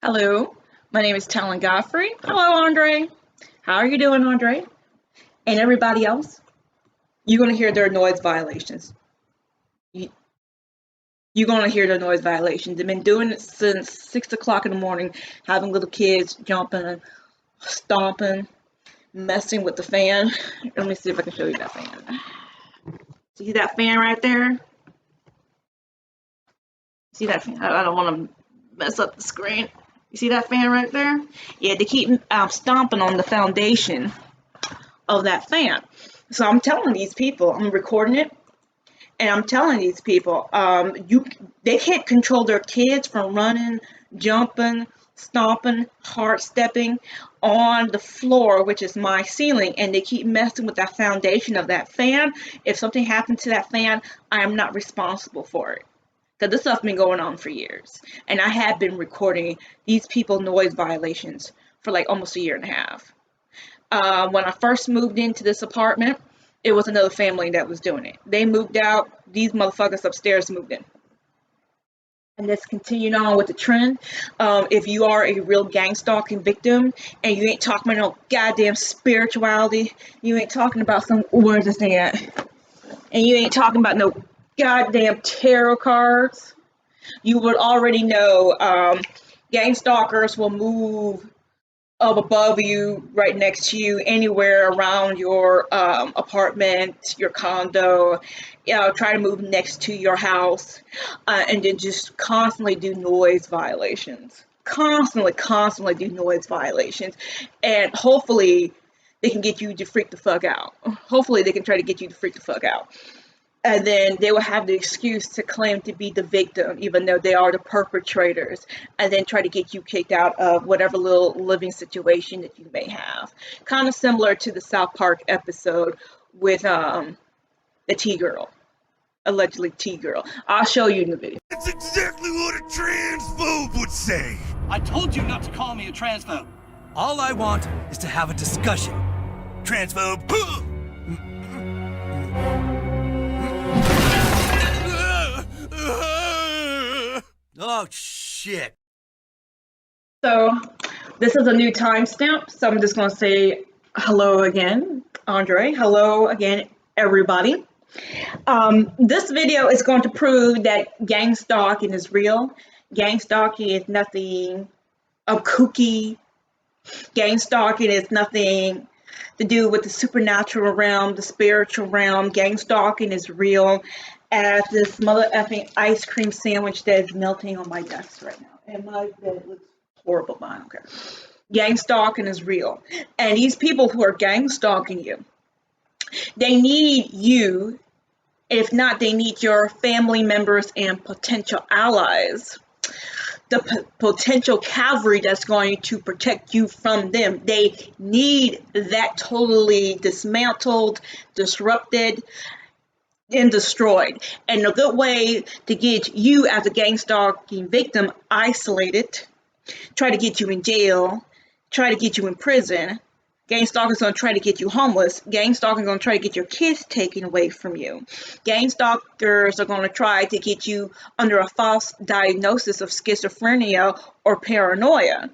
Hello, my name is Talan Godfrey. Hello, Andre. How are you doing, Andre? And everybody else? You're going to hear their noise violations. You're going to hear their noise violations. They've been doing it since 6 o'clock in the morning, having little kids jumping, stomping, messing with the fan. Let me see if I can show you that fan. See that fan right there? See that fan? I don't want to mess up the screen. You see that fan right there? Yeah, they keep stomping on the foundation of that fan. So I'm telling these people, I'm recording it, and I'm telling these people, they can't control their kids from running, jumping, stomping, hard stepping on the floor, which is my ceiling, and they keep messing with that foundation of that fan. If something happens to that fan, I am not responsible for it. Because this stuff's been going on for years. And I have been recording these people noise violations for like almost a year and a half. When I first moved into this apartment, it was another family that was doing it. They moved out, these motherfuckers upstairs moved in. And let's continue on with the trend. If you are a real gang stalking victim and you ain't talking about no goddamn spirituality, you ain't talking about some, where's this thing at? And you ain't talking about no goddamn tarot cards, you would already know gang stalkers will move up above you, right next to you, anywhere around your apartment, your condo, try to move next to your house, and then just constantly do noise violations. Constantly do noise violations. And hopefully they can get you to freak the fuck out. Hopefully they can try to get you to freak the fuck out. And then they will have the excuse to claim to be the victim, even though they are the perpetrators, and then try to get you kicked out of whatever little living situation that you may have. Kind of similar to the South Park episode with the T-girl, allegedly T-girl. I'll show you in the video. That's exactly what a transphobe would say. I told you not to call me a transphobe. All I want is to have a discussion. Transphobe. Oh, shit. So this is a new timestamp, so I'm just going to say hello again, Andre. Hello again, everybody. This video is going to prove that gang stalking is real. Gang stalking is nothing kooky. Gang stalking is nothing to do with the supernatural realm, the spiritual realm. Gang stalking is real as this mother effing ice cream sandwich that is melting on my desk right now. And my bed looks horrible, but I don't care. Gang stalking is real. And these people who are gang stalking you, they need you. If not, they need your family members and potential allies. The potential cavalry that's going to protect you from them. They need that totally dismantled, disrupted, and destroyed. And a good way to get you as a gang stalking victim isolated, try to get you in jail, try to get you in prison. Gang stalkers going to try to get you homeless. Gang stalkers going to try to get your kids taken away from you. Gang stalkers are going to try to get you under a false diagnosis of schizophrenia or paranoia.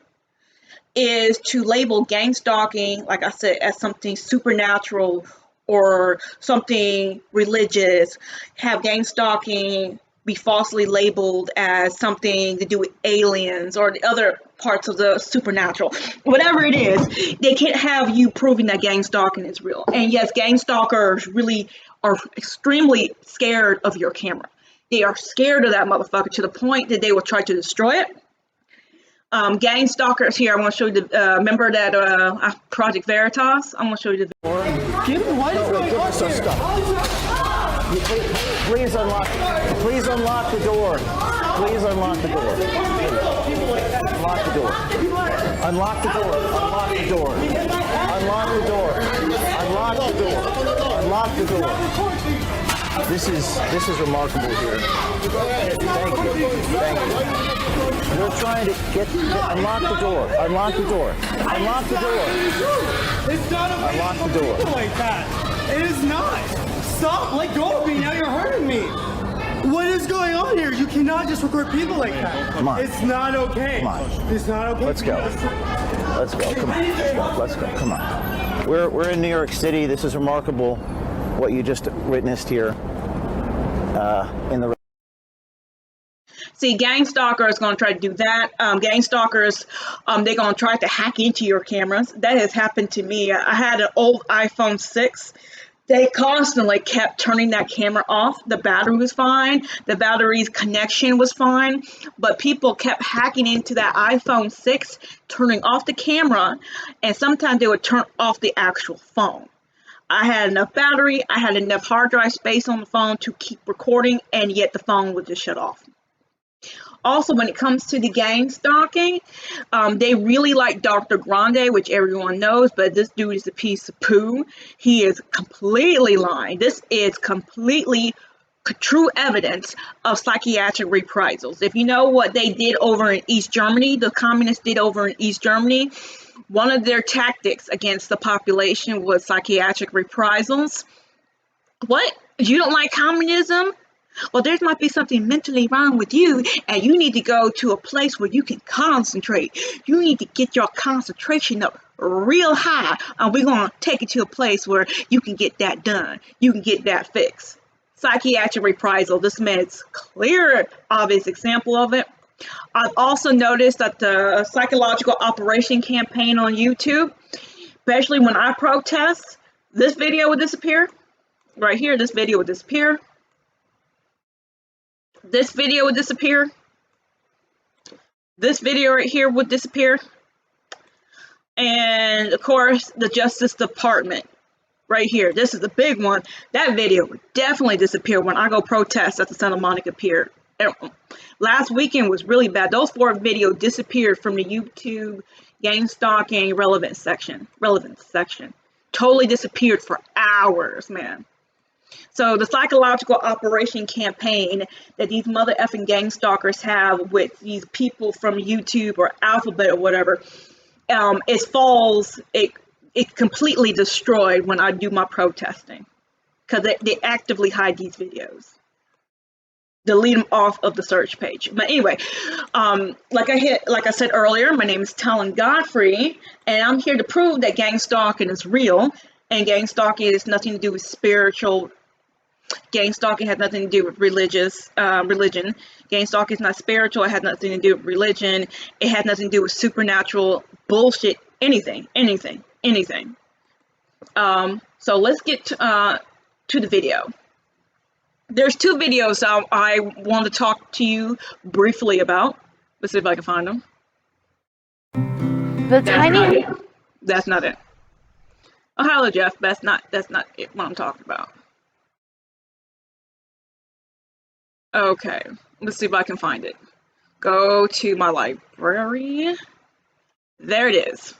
Is to label gang stalking, like I said, as something supernatural or something religious. Have gang stalking be falsely labeled as something to do with aliens or the other parts of the supernatural. Whatever it is, they can't have you proving that gang stalking is real. And yes, gang stalkers really are extremely scared of your camera. They are scared of that motherfucker to the point that they will try to destroy it. Gang stalkers here, I want to show you the, remember that Project Veritas? I want to show you the Jim, what is going on here? Please unlock the door. Please unlock the door. Unlock the door. Unlock the door. Unlock the door. Unlock the door. Unlock the door. Unlock the door. This is remarkable here. Thank you. Thank you. We're trying to unlock the door. Unlock the door. Unlock the door. It's not a Unlock the door. like that. It is not. Stop. Let go of me. Now you're hurting me. What is going on here? You cannot just record people like that. Come on. It's not okay. Come on. It's not okay. Let's go. Let's go. Come on. Let's go. Let's go. Come on. We're in New York City. This is remarkable what you just witnessed here in the. See, gang stalkers going to try to do that. Gang stalkers, they're going to try to hack into your cameras. That has happened to me. I had an old iPhone 6. They constantly kept turning that camera off. The battery was fine. The battery's connection was fine. But people kept hacking into that iPhone 6, turning off the camera, and sometimes they would turn off the actual phone. I had enough battery. I had enough hard drive space on the phone to keep recording, and yet the phone would just shut off. Also, when it comes to the gang stalking, they really like Dr. Grande, which everyone knows, but this dude is a piece of poo. He is completely lying. This is completely true evidence of psychiatric reprisals. If you know what they did over in East Germany, the communists did over in East Germany, one of their tactics against the population was psychiatric reprisals. What? You don't like communism? Well, there might be something mentally wrong with you, and you need to go to a place where you can concentrate. You need to get your concentration up real high, and we're going to take it to a place where you can get that done. You can get that fixed. Psychiatric reprisal. This man is clear, obvious example of it. I've also noticed that the psychological operation campaign on YouTube, especially when I protest, this video would disappear. Right here, this video would disappear. This video would disappear. This video right here would disappear. And of course, the Justice Department right here. This is the big one. That video would definitely disappear when I go protest at the Santa Monica Pier. Last weekend was really bad. Those 4 videos disappeared from the YouTube gang stalking relevance section. Totally disappeared for hours, man. So the psychological operation campaign that these mother effing gang stalkers have with these people from YouTube or Alphabet or whatever, it completely destroyed when I do my protesting, because they actively hide these videos, delete them off of the search page. But anyway, like I said earlier, my name is Talan Godfrey, and I'm here to prove that gang stalking is real, and gang stalking has nothing to do with spiritual. Gang stalking has nothing to do with religion. Gang stalking is not spiritual. It has nothing to do with religion. It has nothing to do with supernatural bullshit. Anything. So let's get to the video. There's 2 videos I want to talk to you briefly about. Let's see if I can find them. That's not it. Oh, hello, Jeff. That's not it, what I'm talking about. Okay, let's see if I can find it. Go to my library. There it is.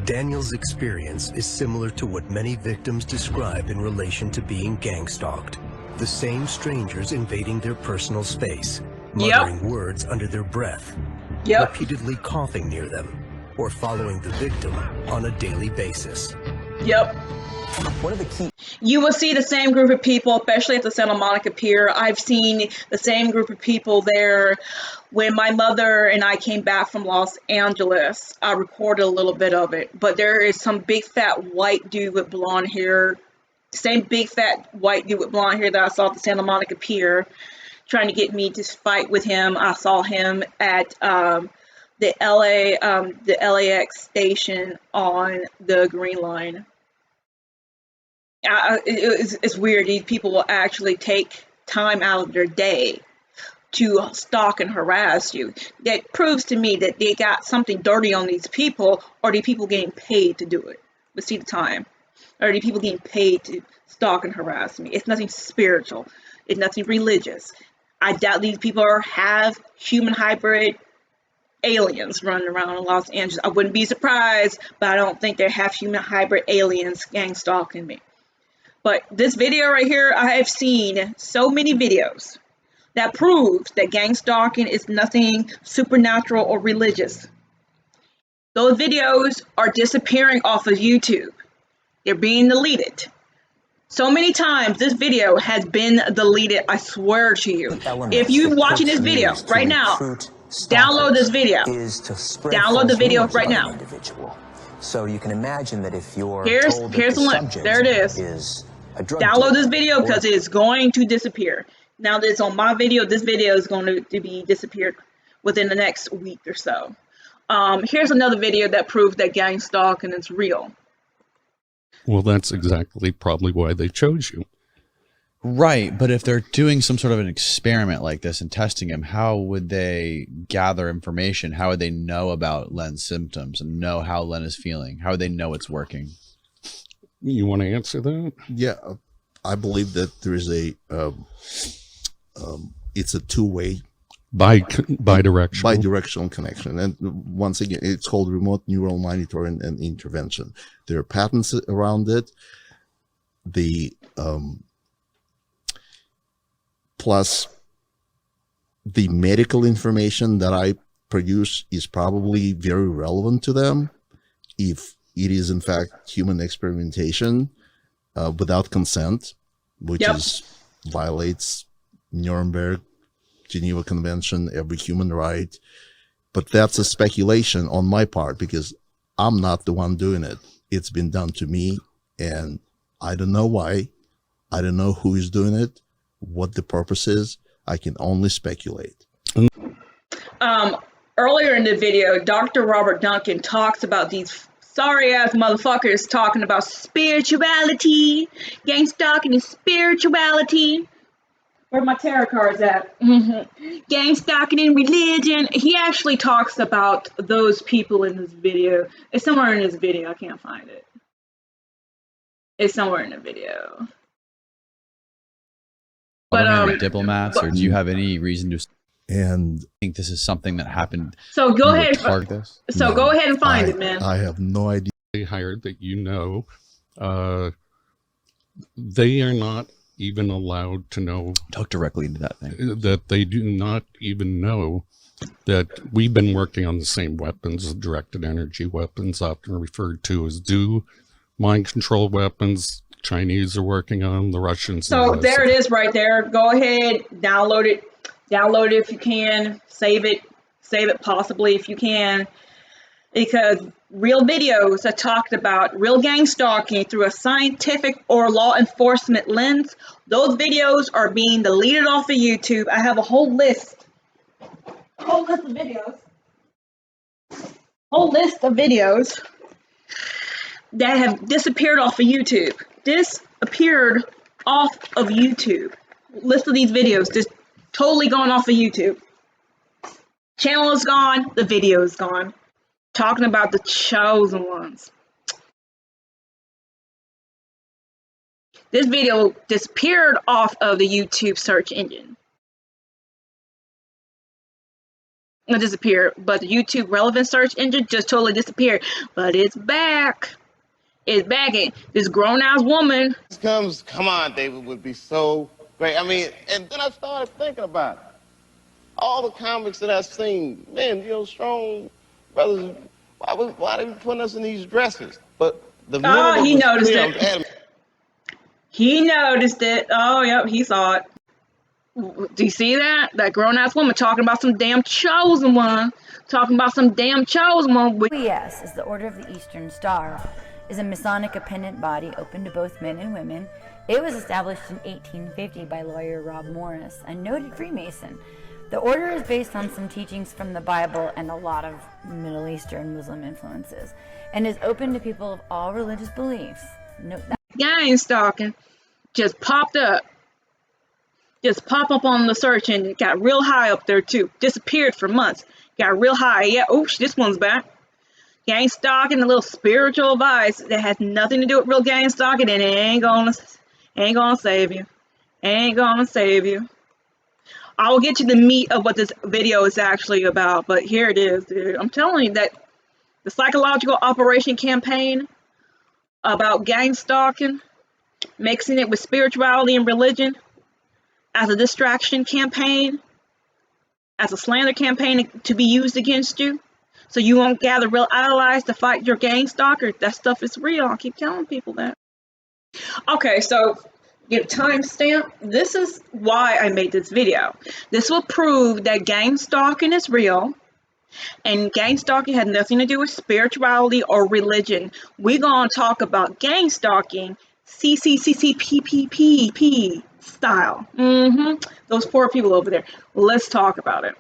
Daniel's experience is similar to what many victims describe in relation to being gang stalked. The same strangers invading their personal space, muttering words under their breath, repeatedly coughing near them, or following the victim on a daily basis. One of the key. You will see the same group of people, especially at the Santa Monica Pier. I've seen the same group of people there when my mother and I came back from Los Angeles. I recorded a little bit of it, but there is some big fat white dude with blonde hair, same big fat white dude with blonde hair that I saw at the Santa Monica Pier, trying to get me to fight with him. I saw him at the LAX station on the Green Line. It's weird. These people will actually take time out of their day to stalk and harass you. That proves to me that they got something dirty on these people, or the people getting paid to do it. But see the time. Or the people getting paid to stalk and harass me. It's nothing spiritual. It's nothing religious. I doubt these people have human hybrid aliens running around in Los Angeles. I wouldn't be surprised, but I don't think they have human hybrid aliens gang stalking me. But this video right here, I have seen so many videos that proves that gang stalking is nothing supernatural or religious. Those videos are disappearing off of YouTube. They're being deleted. So many times this video has been deleted, I swear to you. If you're watching this video right now, download this video. Download the video right now. So you can imagine that if you're Here's told the link. There it is. Download this video because it's going to disappear. Now that it's on my video, this video is going to be disappeared within the next week or so. Here's another video that proves that gang stalking is real. Well, that's exactly probably why they chose you. Right, but if they're doing some sort of an experiment like this and testing him, how would they gather information? How would they know about Len's symptoms and know how Len is feeling? How would they know it's working? You want to answer that? Yeah, I believe that there is a it's a two-way bidirectional connection, and once again, it's called remote neural monitoring and intervention. There are patents around it. The plus the medical information that I produce is probably very relevant to them if it is in fact human experimentation without consent, which is violates Nuremberg, Geneva Convention, every human right. But that's a speculation on my part because I'm not the one doing it. It's been done to me, and I don't know why. I don't know who is doing it, what the purpose is. I can only speculate. Earlier in the video, Dr. Robert Duncan talks about these sorry-ass motherfuckers talking about spirituality, gang stalking and spirituality. Where my tarot cards at? Gang stalking and religion. He actually talks about those people in this video. It's somewhere in this video. I can't find it. It's somewhere in the video. But diplomats, or do you have any reason to think this is something that happened? So go ahead. This? So go ahead and find it, man. I have no idea. They hired that, you know, they are not even allowed to know. Talk directly into that thing. That they do not even know that we've been working on the same weapons, directed energy weapons, often referred to as mind control weapons. Chinese are working on, the Russians. So there it is right there. Go ahead, download it. Download it if you can. Save it possibly if you can. Because real videos that talked about real gang stalking through a scientific or law enforcement lens, those videos are being deleted off of YouTube. I have a whole list of videos that have disappeared off of YouTube. Disappeared off of YouTube. List of these videos just totally gone off of YouTube. Channel is gone, the video is gone. Talking about the chosen ones. This video disappeared off of the YouTube search engine. It disappeared, but the YouTube relevant search engine just totally disappeared. But it's back. It's back. This grown-ass woman. Come on, David, would be so great. I mean, and then I started thinking about it. All the comics that I've seen, man, you know, strong brothers, why they putting us in these dresses? But the he noticed it. He noticed it. Oh, yep, he saw it. Do you see that? That grown-ass woman talking about some damn chosen one. Talking about some damn chosen one. OES is the Order of the Eastern Star. Is a Masonic appendant body open to both men and women. It was established in 1850 by lawyer Rob Morris, a noted Freemason. The order is based on some teachings from the Bible and a lot of Middle Eastern Muslim influences, and is open to people of all religious beliefs. Note that. Gang stalking just popped up. Just pop up on the search and it got real high up there too. Disappeared for months. Got real high. Yeah, oops, this one's back. Gang stalking, a little spiritual advice that has nothing to do with real gang stalking, and it ain't gonna save you. Ain't gonna save you. I will get you the meat of what this video is actually about, but here it is, dude. I'm telling you that the psychological operation campaign about gang stalking, mixing it with spirituality and religion as a distraction campaign, as a slander campaign to be used against you, so you won't gather real allies to fight your gang stalker. That stuff is real. I keep telling people that. Okay, so get timestamp. This is why I made this video. This will prove that gang stalking is real, and gang stalking has nothing to do with spirituality or religion. We're gonna talk about gang stalking, CCCCPPPP style. Those poor people over there. Let's talk about it.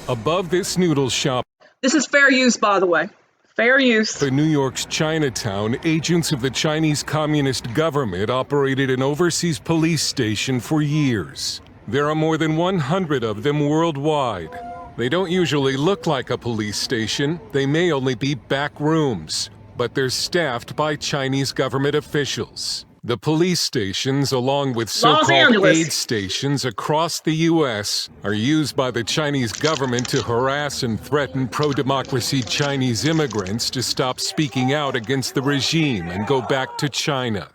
Above this noodle shop, this is fair use, by the way. Fair use. In New York's Chinatown, agents of the Chinese Communist government operated an overseas police station for years. There are more than 100 of them worldwide. They don't usually look like a police station. They may only be back rooms, but they're staffed by Chinese government officials. The police stations, along with so-called aid stations across the U.S., are used by the Chinese government to harass and threaten pro-democracy Chinese immigrants to stop speaking out against the regime and go back to China,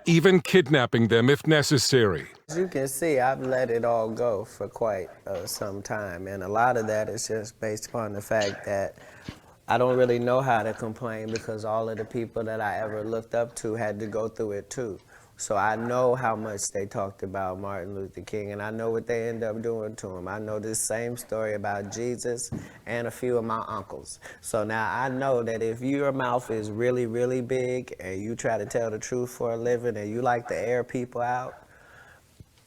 even kidnapping them if necessary. As you can see, I've let it all go for quite some time, and a lot of that is just based upon the fact that I don't really know how to complain because all of the people that I ever looked up to had to go through it too. So I know how much they talked about Martin Luther King, and I know what they end up doing to him. I know this same story about Jesus and a few of my uncles. So now I know that if your mouth is really, really big and you try to tell the truth for a living and you like to air people out,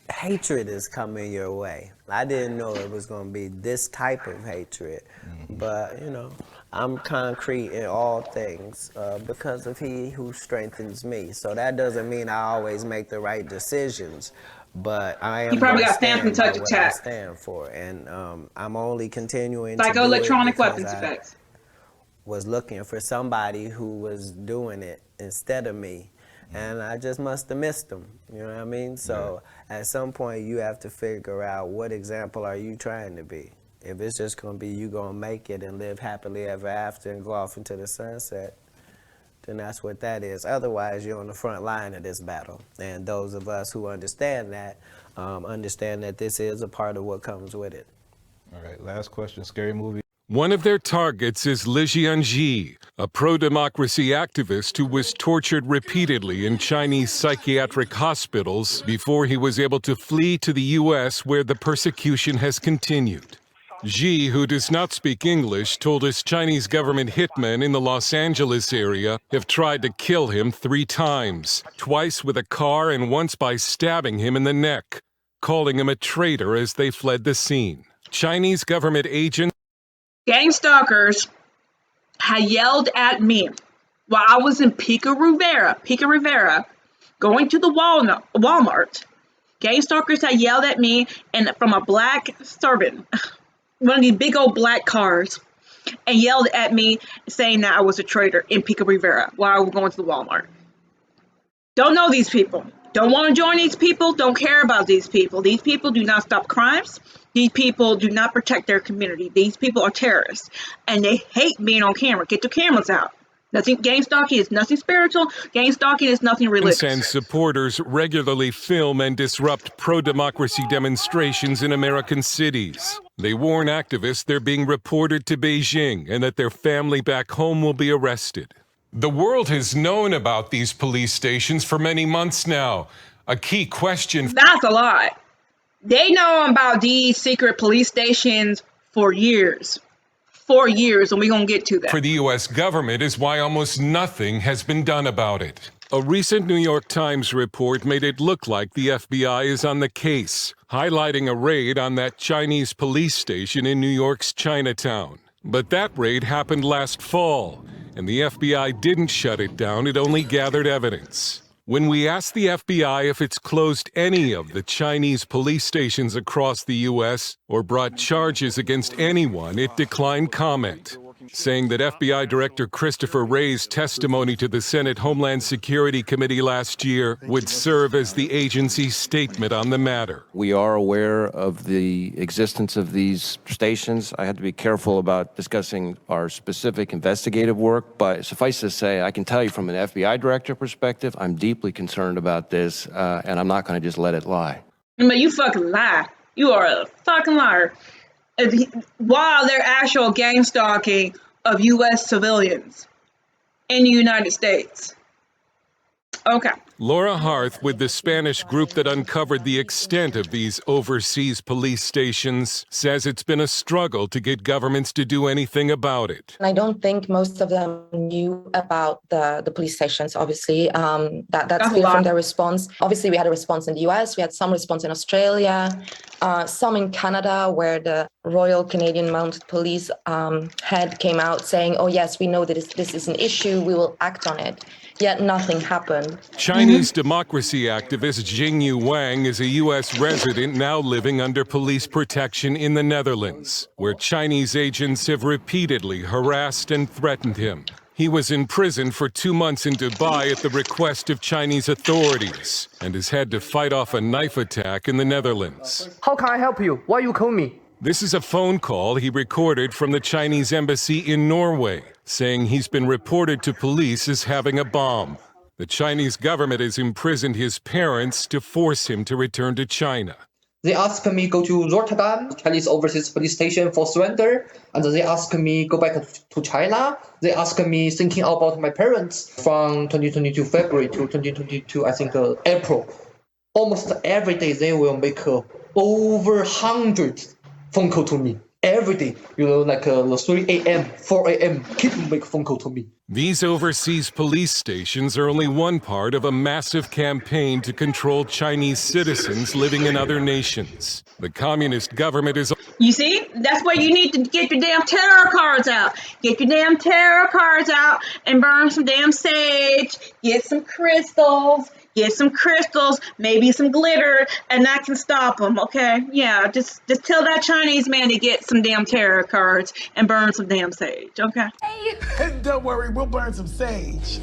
hatred is coming your way. I didn't know it was going to be this type of hatred, but you know, I'm concrete in all things because of He who strengthens me. So that doesn't mean I always make the right decisions, but I am. You probably got stamped and touch attack. I stand for, and I'm only continuing. Psychoelectronic weapons effects. Was looking for somebody who was doing it instead of me. And I just must have missed them, you know what I mean? So at some point you have to figure out what example are you trying to be. If it's just going to be you going to make it and live happily ever after and go off into the sunset, then that's what that is. Otherwise, you're on the front line of this battle. And those of us who understand that this is a part of what comes with it. All right, last question, scary movie. One of their targets is Li Jianji, a pro-democracy activist who was tortured repeatedly in Chinese psychiatric hospitals before he was able to flee to the U.S., where the persecution has continued. Xi, who does not speak English, told us Chinese government hitmen in the Los Angeles area have tried to kill him 3 times, twice with a car and once by stabbing him in the neck, calling him a traitor as they fled the scene. Chinese government agents gang stalkers had yelled at me while I was in Pico Rivera, going to the Walmart. Gang stalkers had yelled at me and from a black Suburban, one of these big old black cars, and yelled at me saying that I was a traitor in Pico Rivera while I was going to the Walmart. Don't know these people. Don't want to join these people. Don't care about these people. These people do not stop crimes. These people do not protect their community. These people are terrorists, and they hate being on camera. Get your cameras out. Nothing. Gang stalking is nothing spiritual. Gang stalking is nothing religious. And supporters regularly film and disrupt pro-democracy demonstrations in American cities. They warn activists they're being reported to Beijing and that their family back home will be arrested. The world has known about these police stations for many months now. A key question. That's a lie. They know about these secret police stations for years. 4 years, and we're going to get to that. For the U.S. government is why almost nothing has been done about it. A recent New York Times report made it look like the FBI is on the case, highlighting a raid on that Chinese police station in New York's Chinatown. But that raid happened last fall, and the FBI didn't shut it down, it only gathered evidence. When we asked the FBI if it's closed any of the Chinese police stations across the U.S. or brought charges against anyone, it declined comment, saying that FBI Director Christopher Wray's testimony to the Senate Homeland Security Committee last year would serve as the agency's statement on the matter. We are aware of the existence of these stations. I had to be careful about discussing our specific investigative work, but suffice to say, I can tell you from an FBI director perspective, I'm deeply concerned about this, and I'm not going to just let it lie. But you fucking lie. You are a fucking liar. While they're actual gang stalking of U.S. civilians in the United States. Okay. Laura Harth with the Spanish group that uncovered the extent of these overseas police stations says it's been a struggle to get governments to do anything about it. I don't think most of them knew about the police stations, obviously. That's clear from their response. Obviously, we had a response in the US, we had some response in Australia, some in Canada, where the Royal Canadian Mounted Police head came out saying, oh yes, we know that this is an issue, we will act on it. Yet nothing happened. Chinese democracy activist Jingyu Wang is a U.S. resident now living under police protection in the Netherlands, where Chinese agents have repeatedly harassed and threatened him. He was in prison for 2 months in Dubai at the request of Chinese authorities and has had to fight off a knife attack in the Netherlands. How can I help you? Why you call me? This is a phone call he recorded from the Chinese embassy in Norway, saying he's been reported to police as having a bomb. The Chinese government has imprisoned his parents to force him to return to China. They asked me go to Rotterdam, Chinese overseas police station for surrender, and they asked me go back to China. They asked me thinking about my parents from 2022 February to 2022, I think April. Almost every day they will make over 100 phone call to me. Every day, like 3 a.m., 4 a.m., keep make phone call to me. These overseas police stations are only one part of a massive campaign to control Chinese citizens living in other nations. The communist government is... You see, that's why you need to get your damn tarot cards out. Get your damn tarot cards out and burn some damn sage. Get some crystals. Get some crystals, maybe some glitter, and that can stop them, okay? Yeah, just tell that Chinese man to get some damn tarot cards and burn some damn sage, okay? Don't worry, we'll burn some sage.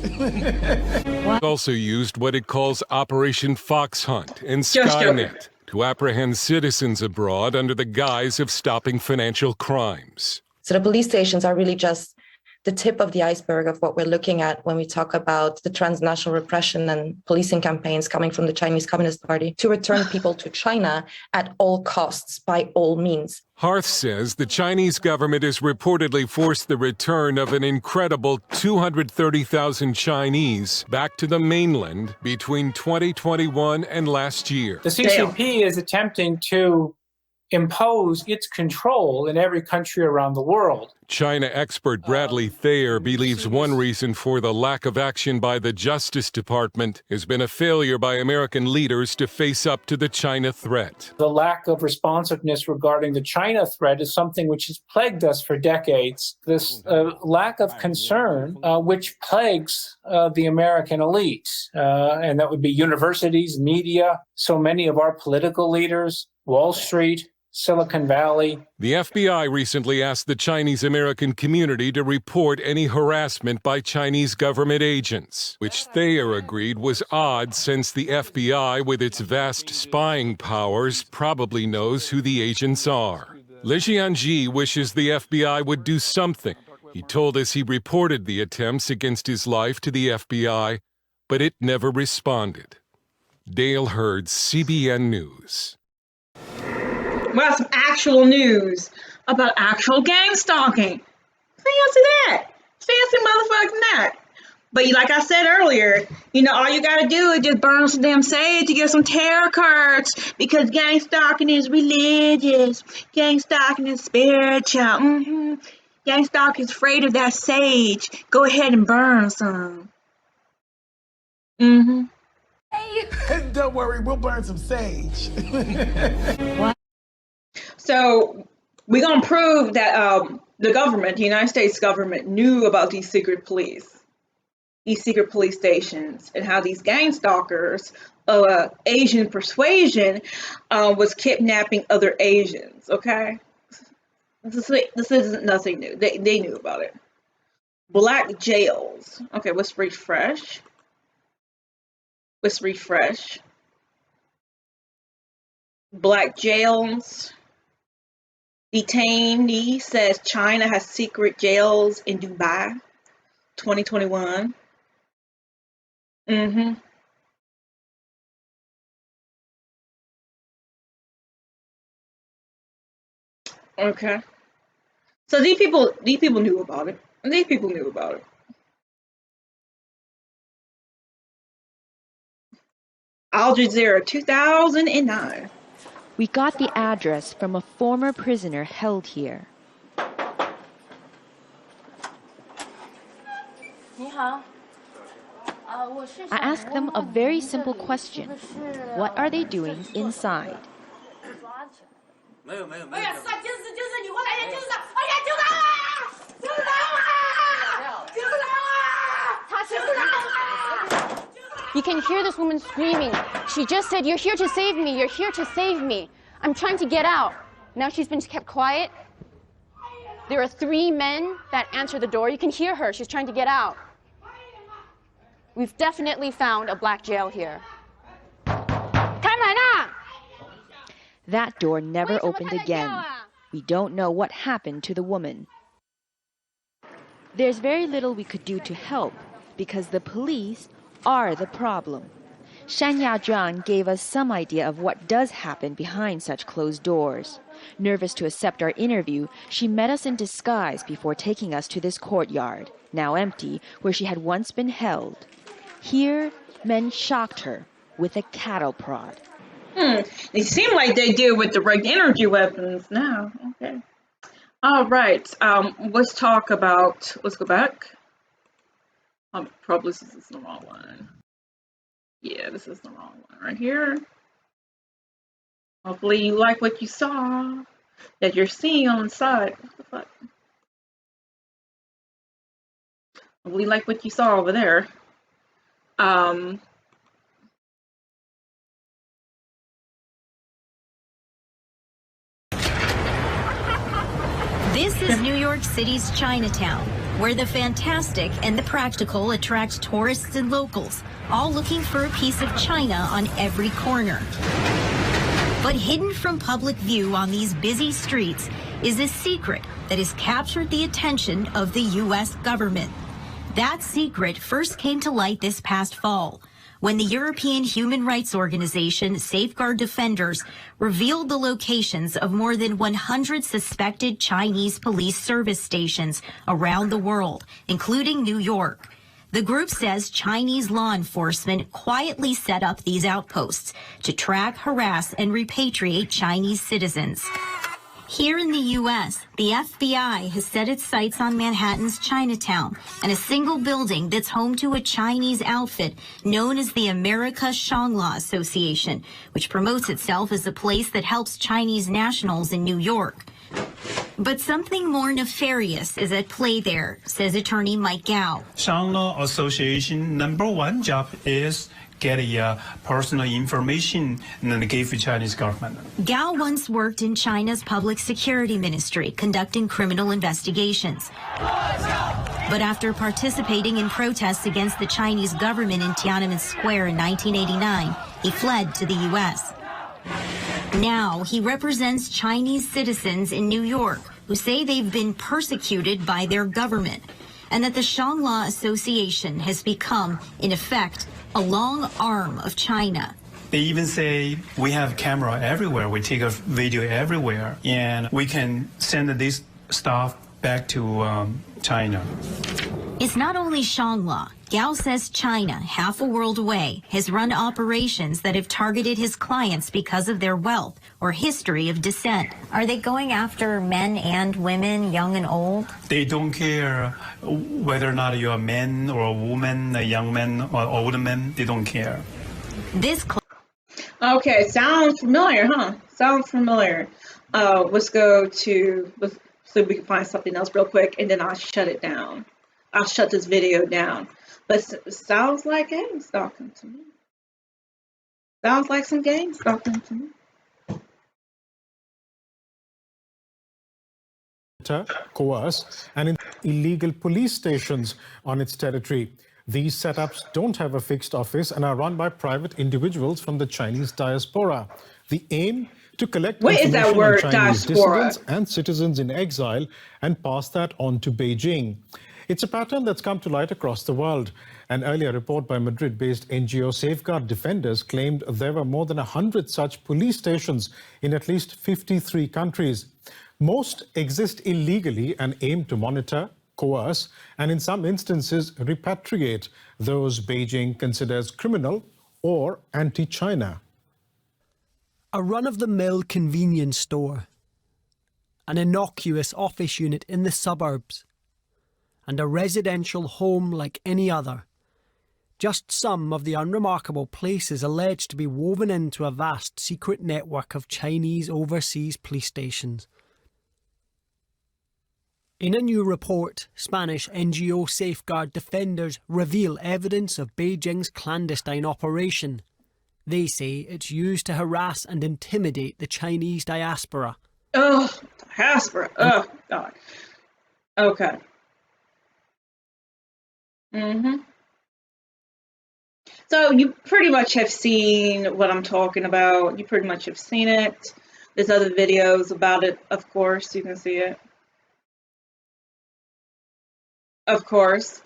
Also used what it calls Operation Fox Hunt and Skynet to apprehend citizens abroad under the guise of stopping financial crimes. So the police stations are really just the tip of the iceberg of what we're looking at when we talk about the transnational repression and policing campaigns coming from the Chinese Communist Party to return people to China at all costs, by all means. Harth says the Chinese government has reportedly forced the return of an incredible 230,000 Chinese back to the mainland between 2021 and last year. The CCP is attempting to impose its control in every country around the world. China expert Bradley Thayer believes one reason for the lack of action by the Justice Department has been a failure by American leaders to face up to the China threat. The lack of responsiveness regarding the China threat is something which has plagued us for decades. This lack of concern which plagues the American elite, and that would be universities, media, so many of our political leaders, Wall Street, Silicon Valley. The FBI recently asked the Chinese-American community to report any harassment by Chinese government agents, which Thayer agreed was odd since the FBI, with its vast spying powers, probably knows who the agents are. Li Jianji wishes the FBI would do something. He told us he reported the attempts against his life to the FBI, but it never responded. Dale Hurd, CBN News. Well, some actual news about actual gang stalking. Fancy that. Fancy motherfucking that. But like I said earlier, all you gotta do is just burn some damn sage to get some tarot cards, because gang stalking is religious. Gang stalking is spiritual. Gang stalking is afraid of that sage. Go ahead and burn some. Don't worry, we'll burn some sage. What? So we're going to prove that the government, the United States government, knew about these secret police stations, and how these gang stalkers of Asian persuasion was kidnapping other Asians, okay? This isn't nothing new. They knew about it. Black jails. Okay, let's refresh. Black jails. Detainee says China has secret jails in Dubai. 2021. Okay. So these people knew about it. Al Jazeera, 2009. We got the address from a former prisoner held here. I asked them a very simple question. What are they doing inside? You can hear this woman screaming. She just said, "You're here to save me. You're here to save me. I'm trying to get out." Now she's been kept quiet. There are 3 men that answer the door. You can hear her. She's trying to get out. We've definitely found a black jail here. That door never opened again. We don't know what happened to the woman. There's very little we could do to help because the police are the problem. Shan Yazhuang gave us some idea of what does happen behind such closed doors. Nervous to accept our interview, she met us in disguise before taking us to this courtyard, now empty, where she had once been held. Here, men shocked her with a cattle prod. They seem like they do with direct energy weapons now. Okay. All right. Let's talk about. Let's go back. Probably this is the wrong one. Yeah, this is the wrong one right here. Hopefully you like what you saw. That you're seeing on the side. What the fuck? Hopefully you like what you saw over there. This is New York City's Chinatown, where the fantastic and the practical attract tourists and locals, all looking for a piece of China on every corner. But hidden from public view on these busy streets is a secret that has captured the attention of the U.S. government. That secret first came to light this past fall, when the European human rights organization Safeguard Defenders revealed the locations of more than 100 suspected Chinese police service stations around the world, including New York. The group says Chinese law enforcement quietly set up these outposts to track, harass, and repatriate Chinese citizens. Here in the U.S., the FBI has set its sights on Manhattan's Chinatown and a single building that's home to a Chinese outfit known as the America Shangla Association, which promotes itself as a place that helps Chinese nationals in New York. But something more nefarious is at play there, says attorney Mike Gao. Shangla Association #1 job is get personal information and give to Chinese government. Gao once worked in China's public security ministry, conducting criminal investigations. But after participating in protests against the Chinese government in Tiananmen Square in 1989, he fled to the U.S. Now he represents Chinese citizens in New York who say they've been persecuted by their government, and that the Shangla Association has become, in effect, a long arm of China. They even say we have camera everywhere, we take a video everywhere, and we can send this stuff back to China. It's not only Shangla. Gao says China, half a world away, has run operations that have targeted his clients because of their wealth or history of descent. Are they going after men and women, young and old? They don't care whether or not you're a man or a woman, a young man or older man. They don't care. Okay, sounds familiar, huh? Sounds familiar. Let's go to, let's see if we can find something else real quick, and then I'll shut it down. I'll shut this video down. But it sounds like gang stalking to me. Sounds like some gang stalking to me. Coerce and in illegal police stations on its territory. These setups don't have a fixed office and are run by private individuals from the Chinese diaspora. The aim to collect information on Chinese dissidents and citizens in exile and pass that on to Beijing. It's a pattern that's come to light across the world. An earlier report by Madrid-based NGO Safeguard Defenders claimed there were more than 100 such police stations in at least 53 countries. Most exist illegally and aim to monitor, coerce, and in some instances repatriate those Beijing considers criminal or anti-China. A run-of-the-mill convenience store, an innocuous office unit in the suburbs, and a residential home like any other. Just some of the unremarkable places alleged to be woven into a vast secret network of Chinese overseas police stations. In a new report, Spanish NGO Safeguard defenders reveal evidence of Beijing's clandestine operation. They say it's used to harass and intimidate the Chinese diaspora. Oh, diaspora. Oh, God. Okay. So you pretty much have seen what I'm talking about. You pretty much have seen it. There's other videos about it, of course. You can see it. Of course.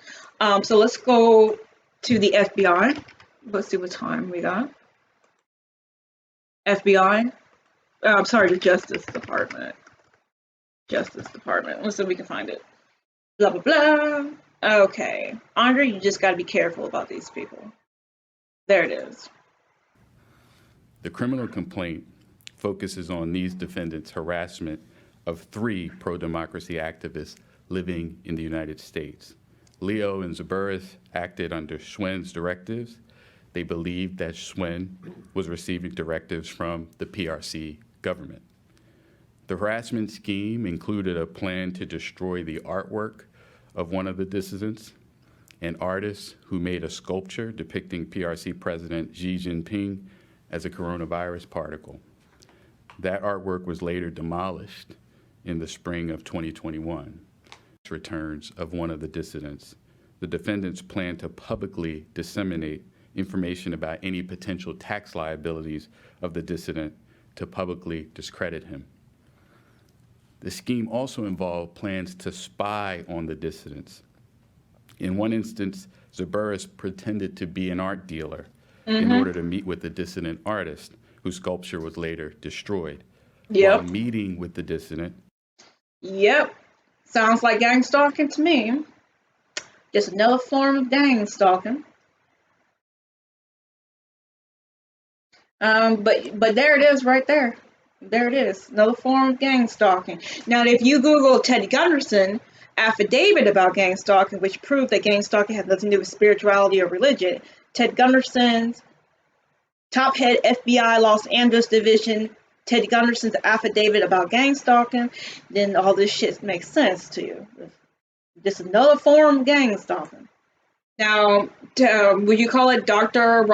So let's go to the FBI. Let's see what time we got. FBI. I'm sorry, the Justice Department. Justice Department. Let's see if we can find it. Blah, blah, blah. Okay. Andre, you just got to be careful about these people. There it is. The criminal complaint focuses on these defendants' harassment of 3 pro-democracy activists living in the United States. Leo and Zaburis acted under Schwen's directives. They believed that Schwen was receiving directives from the PRC government. The harassment scheme included a plan to destroy the artwork of one of the dissidents, an artist who made a sculpture depicting PRC President Xi Jinping as a coronavirus particle. That artwork was later demolished in the spring of 2021. Returns of one of the dissidents. The defendants plan to publicly disseminate information about any potential tax liabilities of the dissident to publicly discredit him. The scheme also involved plans to spy on the dissidents. In one instance, Zaburis pretended to be an art dealer in order to meet with the dissident artist, whose sculpture was later destroyed. While meeting with the dissident. Yep. Sounds like gang stalking to me. Just another form of gang stalking. But there it is right there. There it is. Another form of gang stalking. Now, if you Google Ted Gunderson affidavit about gang stalking, which proved that gang stalking has nothing to do with spirituality or religion, Ted Gunderson's top head FBI Los Angeles division, Ted Gunderson's affidavit about gang stalking, then all this shit makes sense to you. Just another form of gang stalking. Now, would you call it Dr.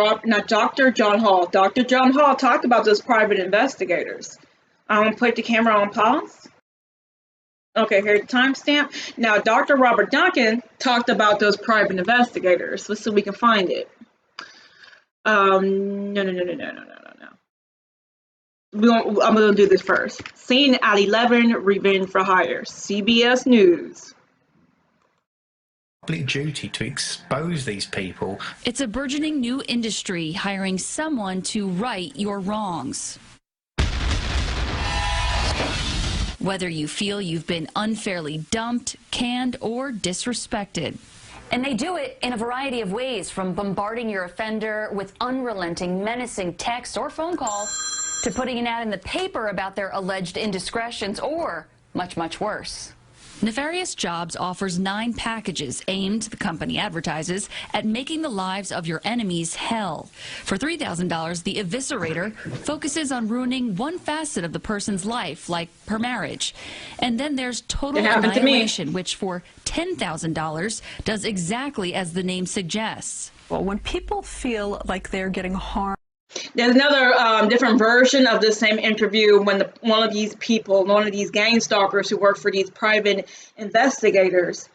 John Hall? Dr. John Hall talked about those private investigators. I'm going to put the camera on pause. Okay, here's the timestamp. Now, Dr. Robert Duncan talked about those private investigators. Let's see if we can find it. No. I'm going to do this first. Scene at 11, Revenge for Hire, CBS News. Public duty to expose these people. It's a burgeoning new industry, hiring someone to right your wrongs. Whether you feel you've been unfairly dumped, canned, or disrespected. And they do it in a variety of ways, from bombarding your offender with unrelenting, menacing texts or phone calls, to putting an ad in the paper about their alleged indiscretions, or much, much worse. Nefarious Jobs offers 9 packages aimed, the company advertises, at making the lives of your enemies hell. For $3,000, the Eviscerator focuses on ruining one facet of the person's life, like her marriage. And then there's Total Annihilation, which for $10,000 does exactly as the name suggests. Well, when people feel like they're getting harmed, there's another different version of the same interview when one of these people, one of these gang stalkers who work for these private investigators,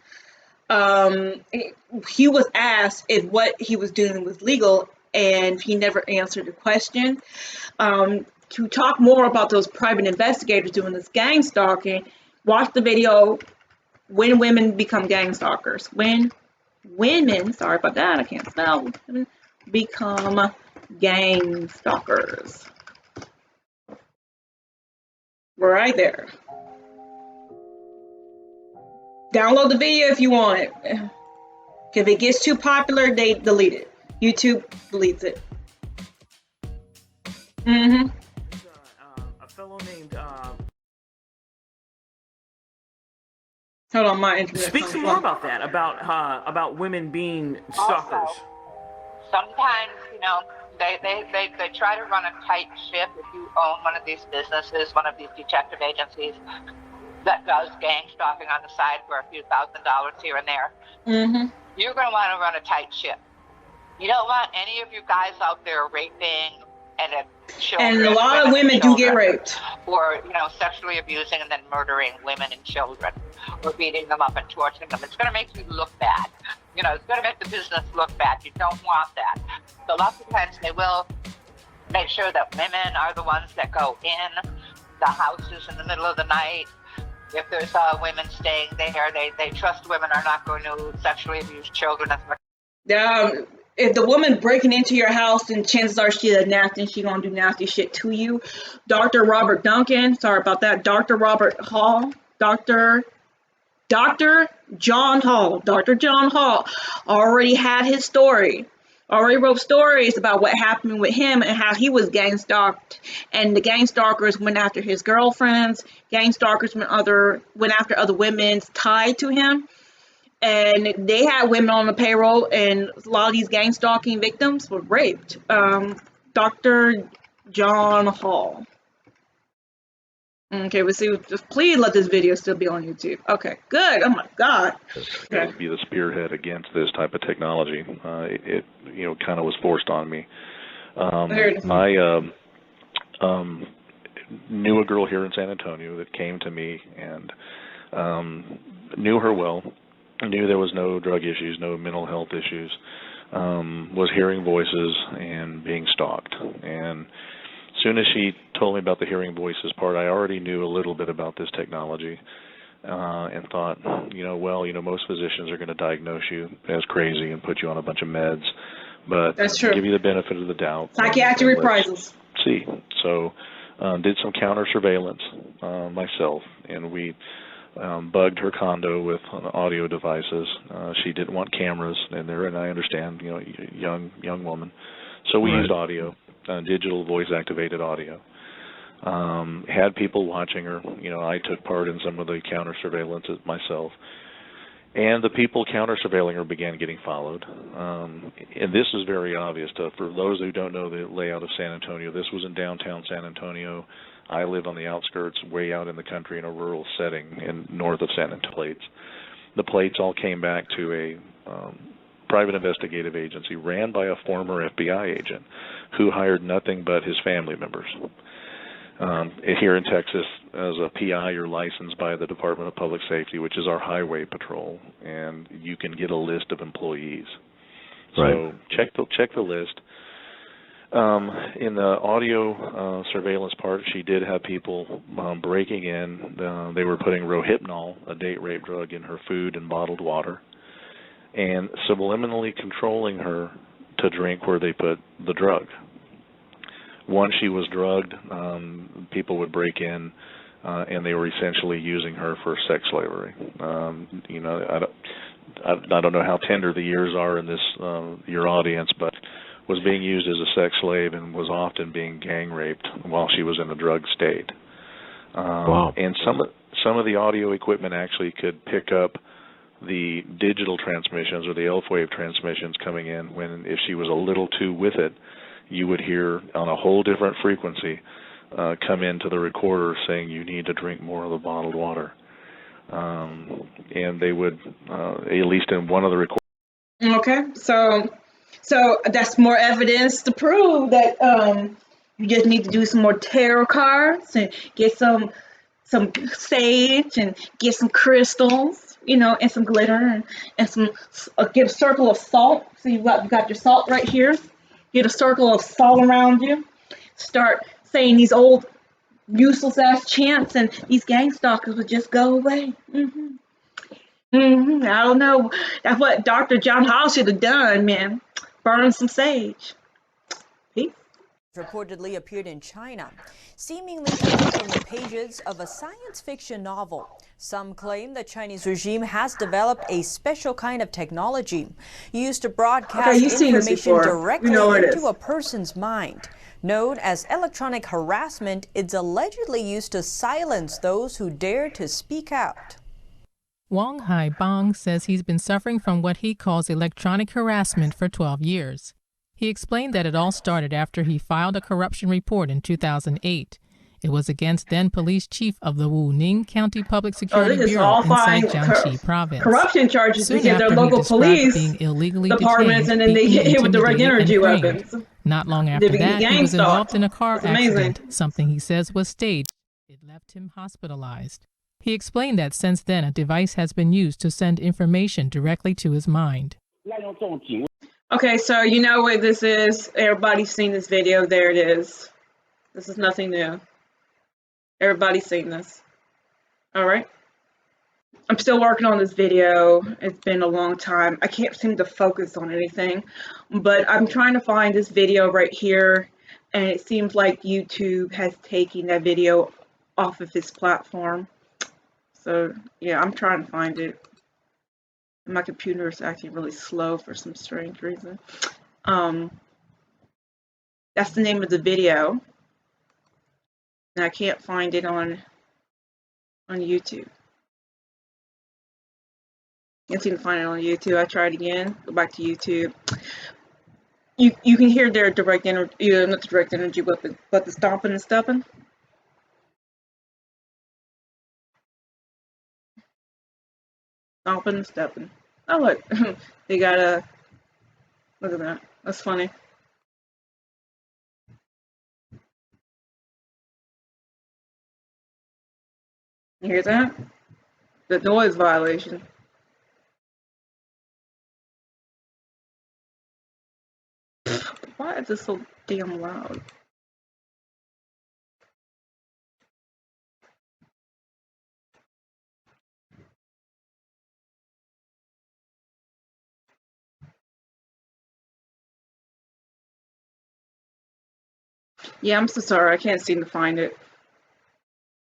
he was asked if what he was doing was legal, and he never answered the question. To talk more about those private investigators doing this gang stalking, watch the video, When Women Become Gang Stalkers. When women, sorry about that, I can't spell, become gang stalkers. We're right there. Download the video if you want it. If it gets too popular, they delete it. YouTube deletes it. Mm-hmm. A fellow named. Hold on, my internet. Speak some more about that. About women being stalkers. Also, sometimes, you know, they try to run a tight ship. If you own one of these businesses, one of these detective agencies that does gang stalking on the side for a few $1,000s here and there, you're going to want to run a tight ship. You don't want any of you guys out there raping children. And a lot of women do get raped. Or, you know, sexually abusing and then murdering women and children. Or beating them up and torturing them. It's going to make you look bad. You know, it's going to make the business look bad. You don't want that. So lots of times they will make sure that women are the ones that go in the houses in the middle of the night. If there's women staying there, they trust women are not going to sexually abuse children as much. If the woman breaking into your house, then chances are she's nasty and she's going to do nasty shit to you. Dr. Robert Duncan, sorry about that, Dr. Robert Hall, Dr. John Hall already had his story, already wrote stories about what happened with him and how he was gang stalked, and the gang stalkers went after his girlfriends, gang stalkers went after other women tied to him, and they had women on the payroll, and a lot of these gang stalking victims were raped. Dr. John Hall. Okay, we'll see. Just please let this video still be on YouTube. Okay, good. Oh my God. To be the spearhead against this type of technology, it you know, kind of was forced on me. I knew a girl here in San Antonio that came to me and knew her well, knew there was no drug issues, no mental health issues, was hearing voices and being stalked. And as soon as she told me about the hearing voices part, I already knew a little bit about this technology and thought, most physicians are going to diagnose you as crazy and put you on a bunch of meds, but that's true. Give you the benefit of the doubt. Psychiatric reprisals. See, so did some counter surveillance myself, and we bugged her condo with audio devices. She didn't want cameras in there, and I understand, young woman. So we used audio. Digital voice-activated audio. Had people watching her. I took part in some of the counter-surveillance myself. And the people counter-surveilling her began getting followed. And this is very obvious. For those who don't know the layout of San Antonio, this was in downtown San Antonio. I live on the outskirts, way out in the country in a rural setting north of San Antonio. The plates all came back to a private investigative agency ran by a former FBI agent who hired nothing but his family members. Here in Texas, as a PI, you're licensed by the Department of Public Safety, which is our highway patrol, and you can get a list of employees. Right. So check the list. In the audio surveillance part, she did have people breaking in. They were putting Rohypnol, a date rape drug, in her food and bottled water, and subliminally controlling her to drink where they put the drug. Once she was drugged, people would break in, and they were essentially using her for sex slavery. I don't know how tender the ears are in this your audience, but was being used as a sex slave and was often being gang raped while she was in a drug state. Wow. And some of the audio equipment actually could pick up the digital transmissions or the ELF wave transmissions coming in if she was a little too with it, you would hear on a whole different frequency come into the recorder saying you need to drink more of the bottled water. And they would, at least in one of the recordings. Okay, so that's more evidence to prove that you just need to do some more tarot cards and get some sage and get some crystals, and some glitter and some get a circle of salt. So you got your salt right here. Get a circle of salt around you. Start saying these old useless ass chants, and these gang stalkers would just go away. I don't know. That's what Dr. John Hall should have done, man. Burn some sage. Peace. Reportedly appeared in China, seemingly coming from the pages of a science fiction novel. Some claim the Chinese regime has developed a special kind of technology used to broadcast information directly into a person's mind. Known as electronic harassment, it's allegedly used to silence those who dare to speak out. Wong Hai Bang says he's been suffering from what he calls electronic harassment for 12 years. He explained that it all started after he filed a corruption report in 2008. It was against then police chief of the Wuning County Public Security Bureau inside Jiangxi province. Corruption charges Soon because they're after, local police being illegally departments, detained, and then they beaten, get hit with direct intimidated, energy and framed. weapons. Not long after They that, gang he was involved stalked. in a car It's amazing. accident, something he says was staged. It left him hospitalized. He explained that since then, a device has been used to send information directly to his mind. Okay, so you know what this is. Everybody's seen this video. There it is. This is nothing new. Everybody's seen this. All right. I'm still working on this video. It's been a long time. I can't seem to focus on anything, but I'm trying to find this video right here, and it seems like YouTube has taken that video off of its platform. So yeah, I'm trying to find it. My computer is acting really slow for some strange reason. That's the name of the video, and I can't find it on YouTube. Can't seem to find it on YouTube. I tried again. Go back to YouTube. You can hear their direct energy, not the direct energy weapon, but the stomping and stepping. Stomping and stepping. Oh look, they got a. Look at that. That's funny. You hear that? The noise violation. Why is this so damn loud? Yeah, I'm so sorry. I can't seem to find it.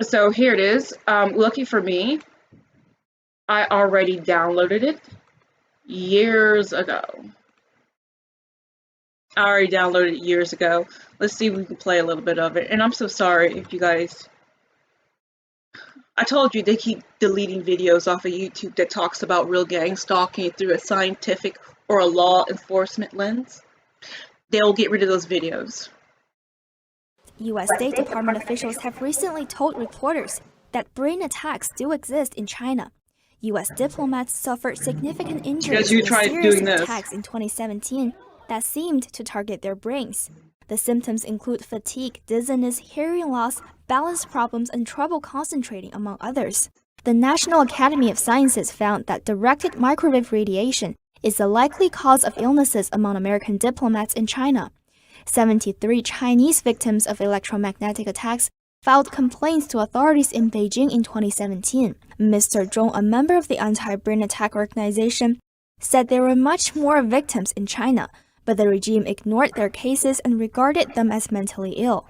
So here it is. Lucky for me, I already downloaded it years ago. I already downloaded it years ago. Let's see if we can play a little bit of it. And I'm so sorry if you guys... I told you they keep deleting videos off of YouTube that talks about real gang stalking through a scientific or a law enforcement lens. They'll get rid of those videos. U.S. State Department officials have recently told reporters that brain attacks do exist in China. U.S. diplomats suffered significant injuries in series of attacks in 2017 that seemed to target their brains. The symptoms include fatigue, dizziness, hearing loss, balance problems, and trouble concentrating, among others. The National Academy of Sciences found that directed microwave radiation is the likely cause of illnesses among American diplomats in China. 73 Chinese victims of electromagnetic attacks filed complaints to authorities in Beijing in 2017. Mr. Zhong, a member of the anti-brain attack organization, said there were much more victims in China, but the regime ignored their cases and regarded them as mentally ill.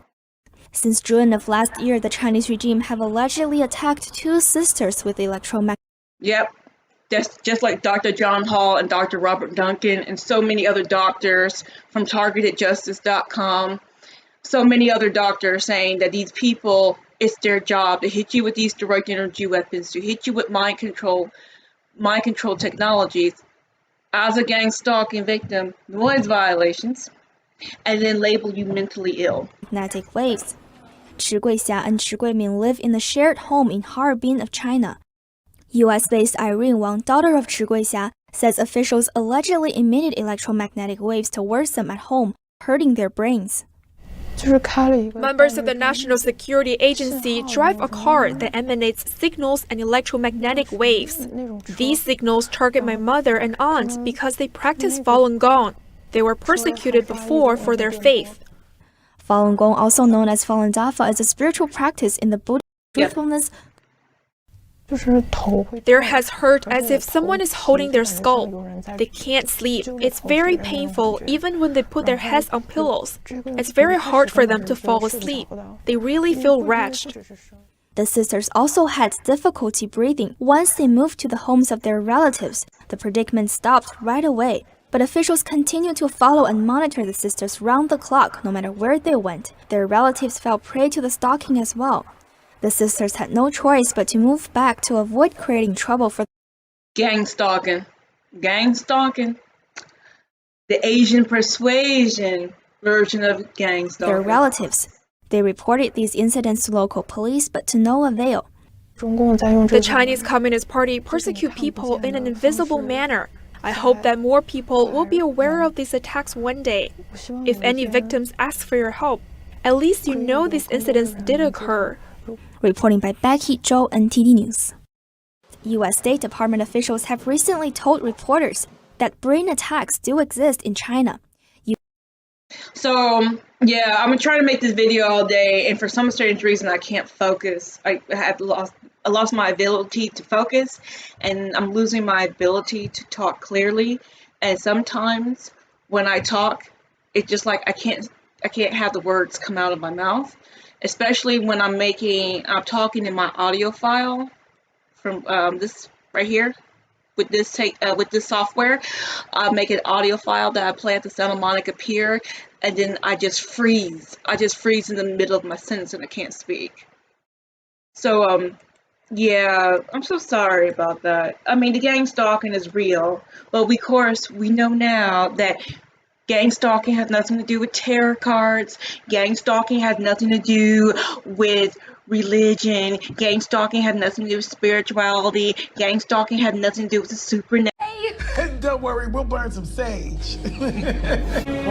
Since June of last year, the Chinese regime have allegedly attacked 2 sisters with electromagnetic. Yep. That's just like Dr. John Hall and Dr. Robert Duncan and so many other doctors from targetedjustice.com. So many other doctors saying that these people, it's their job to hit you with these direct energy weapons, to hit you with mind control technologies as a gang stalking victim, noise violations, and then label you mentally ill. Magnetic waves. Chi Guixia and Chi Guiming live in a shared home in Harbin of China. U.S.-based Irene Wang, daughter of Chi Guixia, says officials allegedly emitted electromagnetic waves towards them at home, hurting their brains. Members of the National Security Agency drive a car that emanates signals and electromagnetic waves. These signals target my mother and aunt because they practice Falun Gong. They were persecuted before for their faith. Falun Gong, also known as Falun Dafa, is a spiritual practice in the Buddhist truthfulness. Their heads hurt as if someone is holding their skull. They can't sleep. It's very painful even when they put their heads on pillows. It's very hard for them to fall asleep. They really feel wretched. The sisters also had difficulty breathing once they moved to the homes of their relatives. The predicament stopped right away, But officials continue to follow and monitor the sisters round the clock, no matter where they went. Their relatives fell prey to the stalking as well. The sisters had no choice but to move back to avoid creating trouble for gang stalking. Gang stalking. The Asian persuasion version of gang stalking. Their relatives. They reported these incidents to local police, but to no avail. The Chinese Communist Party persecute people in an invisible manner. I hope that more people will be aware of these attacks one day. If any victims ask for your help, at least you know these incidents did occur. Reporting by Becky Zhou, NTD News. U.S. State Department officials have recently told reporters that brain attacks do exist in China. So, yeah, I'm trying to make this video all day, and for some strange reason, I can't focus. I lost my ability to focus, and I'm losing my ability to talk clearly. And sometimes when I talk, it's just like I can't have the words come out of my mouth, especially when I'm talking in my audio file from this right here. With this software, I make an audio file that I play at the Santa Monica Pier, and then I just freeze. I just freeze in the middle of my sentence and I can't speak. So, yeah, I'm so sorry about that. I mean, the gang stalking is real, but of course, we know now that gang stalking has nothing to do with tarot cards. Gang stalking has nothing to do with religion. Gang stalking has nothing to do with spirituality. Gang stalking has nothing to do with the supernatural. Don't worry, we'll burn some sage. What?